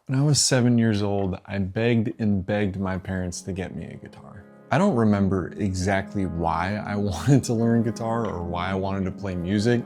When I was 7 years old, I begged and begged my parents to get me a guitar. I don't remember exactly why I wanted to learn guitar or why I wanted to play music.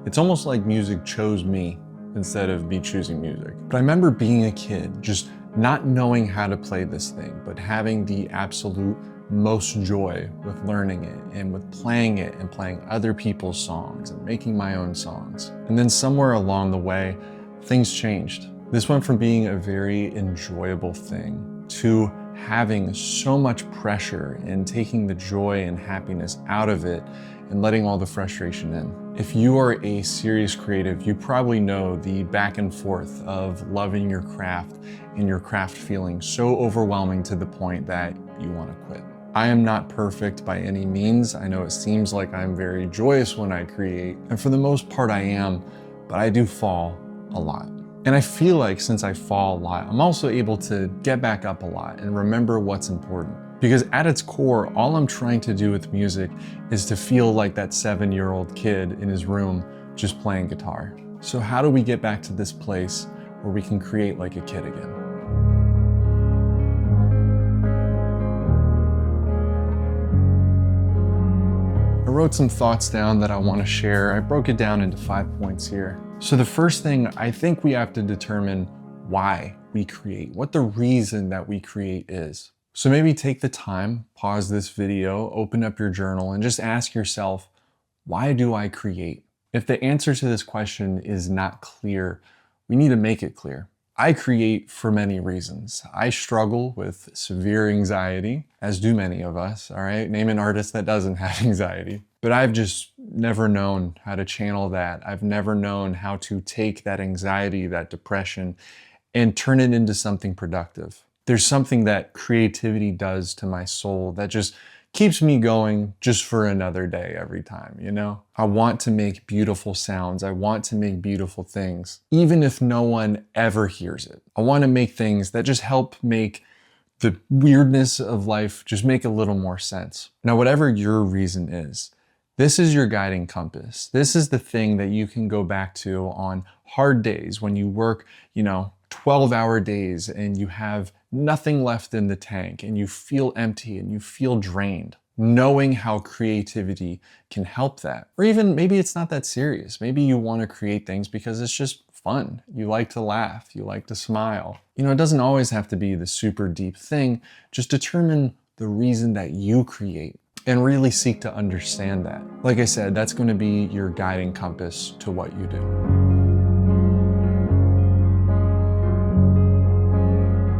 It's almost like music chose me instead of me choosing music. But I remember being a kid, just not knowing how to play this thing, but having the absolute most joy with learning it and with playing it and playing other people's songs and making my own songs. And then somewhere along the way, things changed. This went from being a very enjoyable thing to having so much pressure and taking the joy and happiness out of it and letting all the frustration in. If you are a serious creative, you probably know the back and forth of loving your craft and your craft feeling so overwhelming to the point that you want to quit. I am not perfect by any means. I know it seems like I'm very joyous when I create, and for the most part I am, but I do fall a lot. And I feel like since I fall a lot, I'm also able to get back up a lot and remember what's important. Because at its core, all I'm trying to do with music is to feel like that 7-year-old kid in his room just playing guitar. So how do we get back to this place where we can create like a kid again? I wrote some thoughts down that I want to share. I broke it down into 5 points here. So the first thing, I think we have to determine why we create, what the reason that we create is. So maybe take the time, pause this video, open up your journal, and just ask yourself, why do I create? If the answer to this question is not clear, we need to make it clear. I create for many reasons. I struggle with severe anxiety, as do many of us, all right? Name an artist that doesn't have anxiety. But I've just never known how to channel that. I've never known how to take that anxiety, that depression, and turn it into something productive. There's something that creativity does to my soul that just keeps me going just for another day every time, you know? I want to make beautiful sounds. I want to make beautiful things, even if no one ever hears it. I want to make things that just help make the weirdness of life just make a little more sense. Now, whatever your reason is, this is your guiding compass. This is the thing that you can go back to on hard days when you work, 12-hour days and you have nothing left in the tank and you feel empty and you feel drained. Knowing how creativity can help that. Or even maybe it's not that serious. Maybe you want to create things because it's just fun. You like to laugh. You like to smile. It doesn't always have to be the super deep thing. Just determine the reason that you create and really seek to understand that. Like I said, that's going to be your guiding compass to what you do.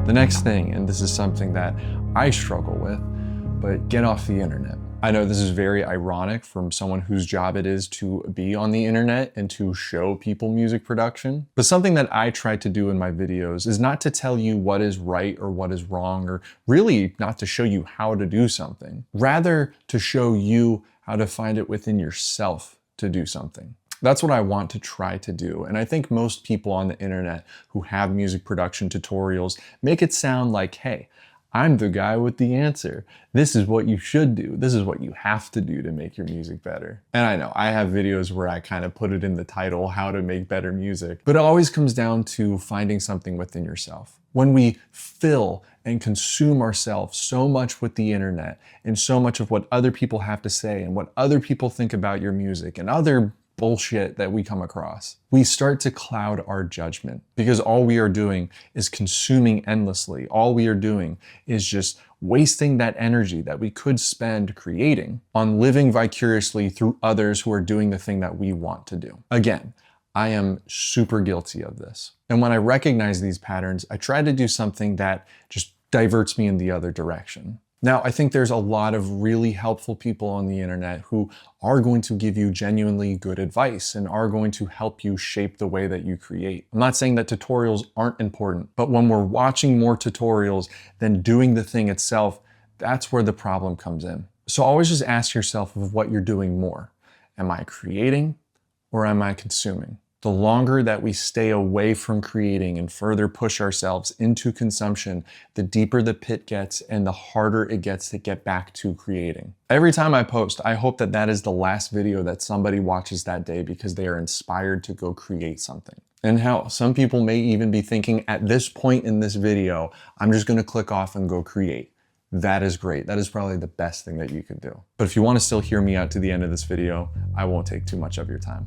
The next thing, and this is something that I struggle with, but get off the internet. I know this is very ironic from someone whose job it is to be on the internet and to show people music production. But something that I try to do in my videos is not to tell you what is right or what is wrong, or really not to show you how to do something. Rather, to show you how to find it within yourself to do something. That's what I want to try to do. And I think most people on the internet who have music production tutorials make it sound like, hey, I'm the guy with the answer. This is what you should do. This is what you have to do to make your music better. And I know I have videos where I kind of put it in the title, how to make better music, but it always comes down to finding something within yourself. When we fill and consume ourselves so much with the internet and so much of what other people have to say and what other people think about your music and other bullshit that we come across, we start to cloud our judgment because all we are doing is consuming endlessly. All we are doing is just wasting that energy that we could spend creating on living vicariously through others who are doing the thing that we want to do. Again, I am super guilty of this. And when I recognize these patterns, I try to do something that just diverts me in the other direction. Now, I think there's a lot of really helpful people on the internet who are going to give you genuinely good advice and are going to help you shape the way that you create. I'm not saying that tutorials aren't important, but when we're watching more tutorials than doing the thing itself, that's where the problem comes in. So always just ask yourself of what you're doing more. Am I creating or am I consuming? The longer that we stay away from creating and further push ourselves into consumption, the deeper the pit gets and the harder it gets to get back to creating. Every time I post, I hope that that is the last video that somebody watches that day because they are inspired to go create something. And hell, some people may even be thinking at this point in this video, I'm just gonna click off and go create. That is great. That is probably the best thing that you could do. But if you want to still hear me out to the end of this video, I won't take too much of your time.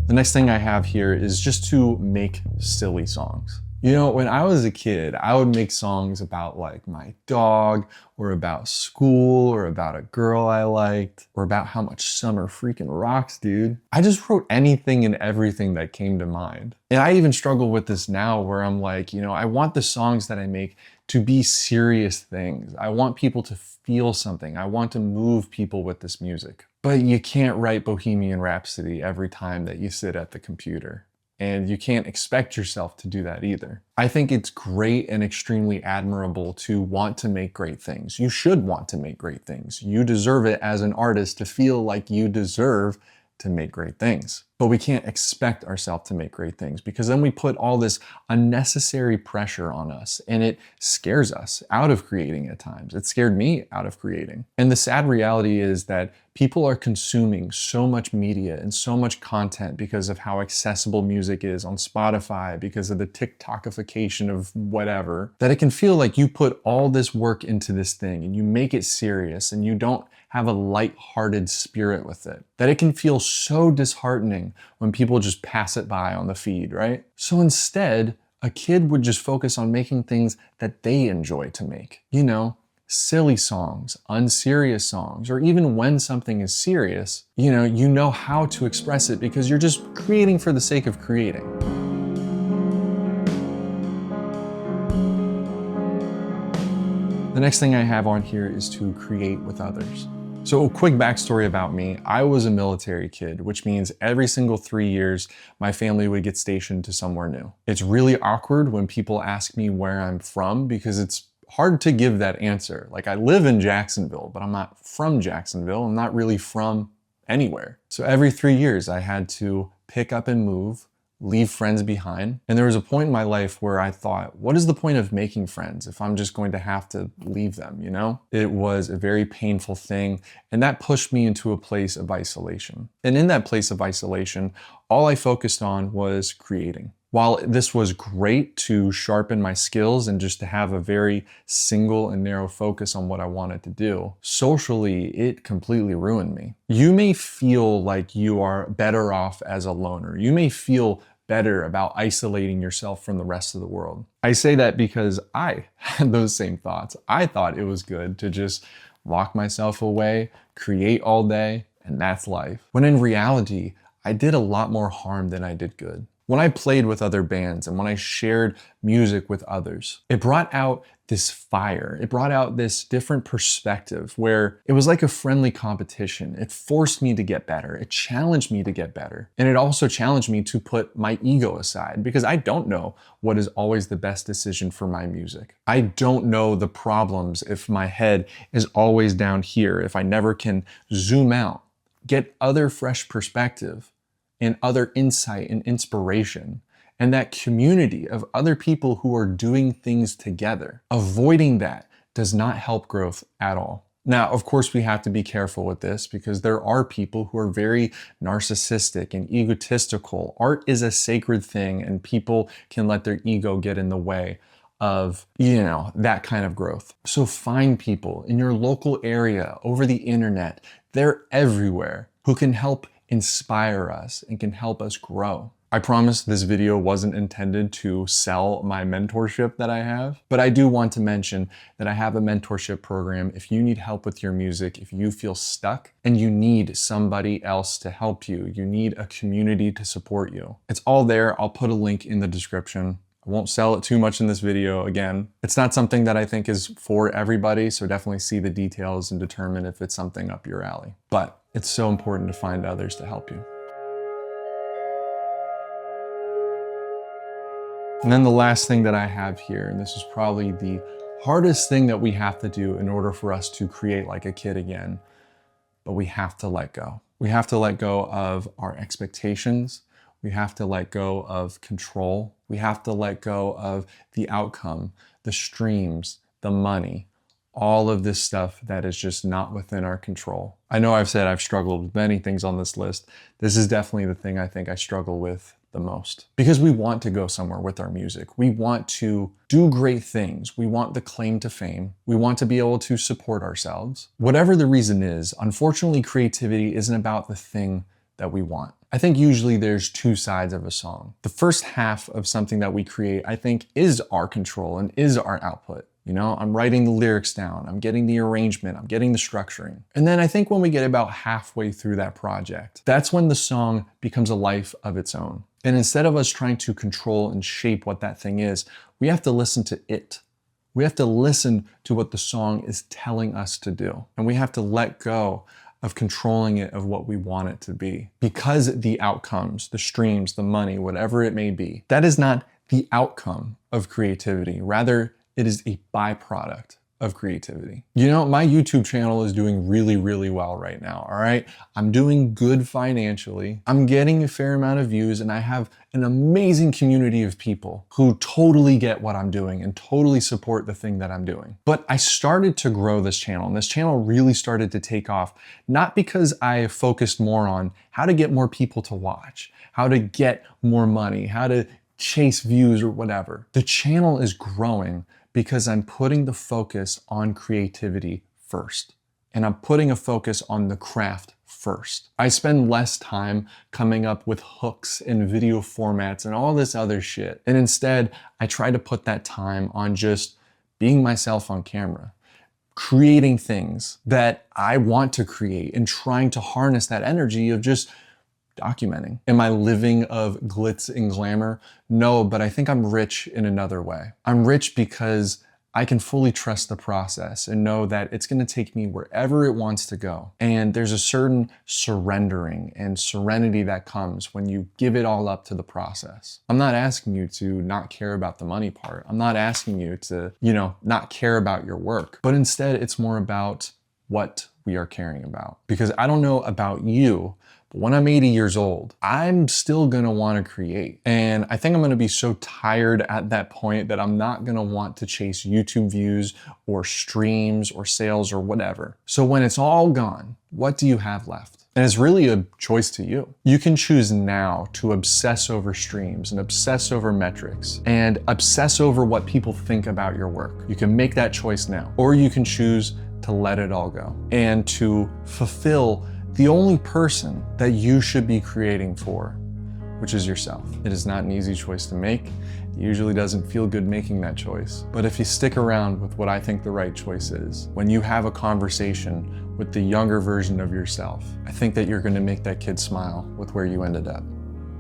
The next thing I have here is just to make silly songs. You know, when I was a kid, I would make songs about like my dog, or about school, or about a girl I liked, or about how much summer freaking rocks, dude. I just wrote anything and everything that came to mind. And I even struggle with this now where I'm like, you know, I want the songs that I make to be serious things. I want people to feel something. I want to move people with this music. But you can't write Bohemian Rhapsody every time that you sit at the computer. And you can't expect yourself to do that either. I think it's great and extremely admirable to want to make great things. You should want to make great things. You deserve it as an artist to feel like you deserve to make great things. But we can't expect ourselves to make great things, because then we put all this unnecessary pressure on us, and it scares us out of creating at times. It scared me out of creating. And the sad reality is that people are consuming so much media and so much content because of how accessible music is on Spotify, because of the TikTokification of whatever, that it can feel like you put all this work into this thing and you make it serious and you don't have a light-hearted spirit with it, that it can feel so disheartening when people just pass it by on the feed, right? So instead, a kid would just focus on making things that they enjoy to make. You know, silly songs, unserious songs, or even when something is serious, you know how to express it because you're just creating for the sake of creating. The next thing I have on here is to create with others. So a quick backstory about me. I was a military kid, which means every single 3 years, my family would get stationed to somewhere new. It's really awkward when people ask me where I'm from because it's hard to give that answer. Like, I live in Jacksonville, but I'm not from Jacksonville. I'm not really from anywhere. So every 3 years I had to pick up and move, leave friends behind. And there was a point in my life where I thought, what is the point of making friends if I'm just going to have to leave them, you know? It was a very painful thing, and that pushed me into a place of isolation. And in that place of isolation, all I focused on was creating. While this was great to sharpen my skills and just to have a very single and narrow focus on what I wanted to do, socially, it completely ruined me. You may feel like you are better off as a loner. You may feel better about isolating yourself from the rest of the world. I say that because I had those same thoughts. I thought it was good to just lock myself away, create all day, and that's life. When in reality, I did a lot more harm than I did good. When I played with other bands and when I shared music with others, it brought out this fire. It brought out this different perspective where it was like a friendly competition. It forced me to get better. It challenged me to get better. And it also challenged me to put my ego aside because I don't know what is always the best decision for my music. I don't know the problems if my head is always down here, if I never can zoom out, get other fresh perspective and other insight and inspiration, and that community of other people who are doing things together. Avoiding that does not help growth at all. Now, of course, we have to be careful with this because there are people who are very narcissistic and egotistical. Art is a sacred thing, and people can let their ego get in the way of, that kind of growth. So find people in your local area, over the internet, they're everywhere, who can help inspire us and can help us grow. I promise this video wasn't intended to sell my mentorship that I have, but I do want to mention that I have a mentorship program. If you need help with your music, if you feel stuck and you need somebody else to help you, you need a community to support you, it's all there. I'll put a link in the description. I won't sell it too much in this video. Again, it's not something that I think is for everybody, so definitely see the details and determine if it's something up your alley. But it's so important to find others to help you. And then the last thing that I have here, and this is probably the hardest thing that we have to do in order for us to create like a kid again, but we have to let go. We have to let go of our expectations. We have to let go of control. We have to let go of the outcome, the streams, the money, all of this stuff that is just not within our control. I know I've said I've struggled with many things on this list. This is definitely the thing I think I struggle with the most, because we want to go somewhere with our music. We want to do great things. We want the claim to fame. We want to be able to support ourselves. Whatever the reason is, unfortunately, creativity isn't about the thing that we want. I think usually there's two sides of a song. The first half of something that we create, I think, is our control and is our output. You know, I'm writing the lyrics down, I'm getting the arrangement, I'm getting the structuring. And then I think when we get about halfway through that project, that's when the song becomes a life of its own. And instead of us trying to control and shape what that thing is, we have to listen to it. We have to listen to what the song is telling us to do. And we have to let go of controlling it of what we want it to be. Because the outcomes, the streams, the money, whatever it may be, that is not the outcome of creativity. Rather, it is a byproduct of creativity. You know, my YouTube channel is doing really, really well right now, all right? I'm doing good financially. I'm getting a fair amount of views, and I have an amazing community of people who totally get what I'm doing and totally support the thing that I'm doing. But I started to grow this channel, and this channel really started to take off, not because I focused more on how to get more people to watch, how to get more money, how to chase views or whatever. The channel is growing because I'm putting the focus on creativity first. And I'm putting a focus on the craft first. I spend less time coming up with hooks and video formats and all this other shit. And instead, I try to put that time on just being myself on camera, creating things that I want to create and trying to harness that energy of just documenting. Am I living of glitz and glamour? No, but I think I'm rich in another way. I'm rich because I can fully trust the process and know that it's going to take me wherever it wants to go. And there's a certain surrendering and serenity that comes when you give it all up to the process. I'm not asking you to not care about the money part. I'm not asking you to, not care about your work, but instead it's more about what we are caring about. Because I don't know about you, when I'm 80 years old, I'm still gonna wanna create. And I think I'm gonna be so tired at that point that I'm not gonna want to chase YouTube views or streams or sales or whatever. So when it's all gone, what do you have left? And it's really a choice to you. You can choose now to obsess over streams and obsess over metrics and obsess over what people think about your work. You can make that choice now. Or you can choose to let it all go and to fulfill the only person that you should be creating for, which is yourself. It is not an easy choice to make. It usually doesn't feel good making that choice. But if you stick around with what I think the right choice is, when you have a conversation with the younger version of yourself, I think that you're gonna make that kid smile with where you ended up.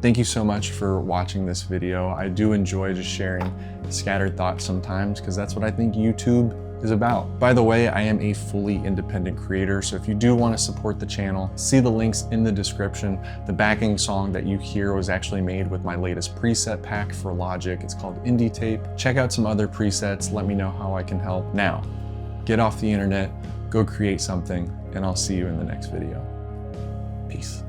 Thank you so much for watching this video. I do enjoy just sharing scattered thoughts sometimes because that's what I think YouTube is about. By the way, I am a fully independent creator, so if you do want to support the channel, see the links in the description. The backing song that you hear was actually made with my latest preset pack for Logic. It's called Indie Tape. Check out some other presets, let me know how I can help. Now, get off the internet, go create something, and I'll see you in the next video. Peace.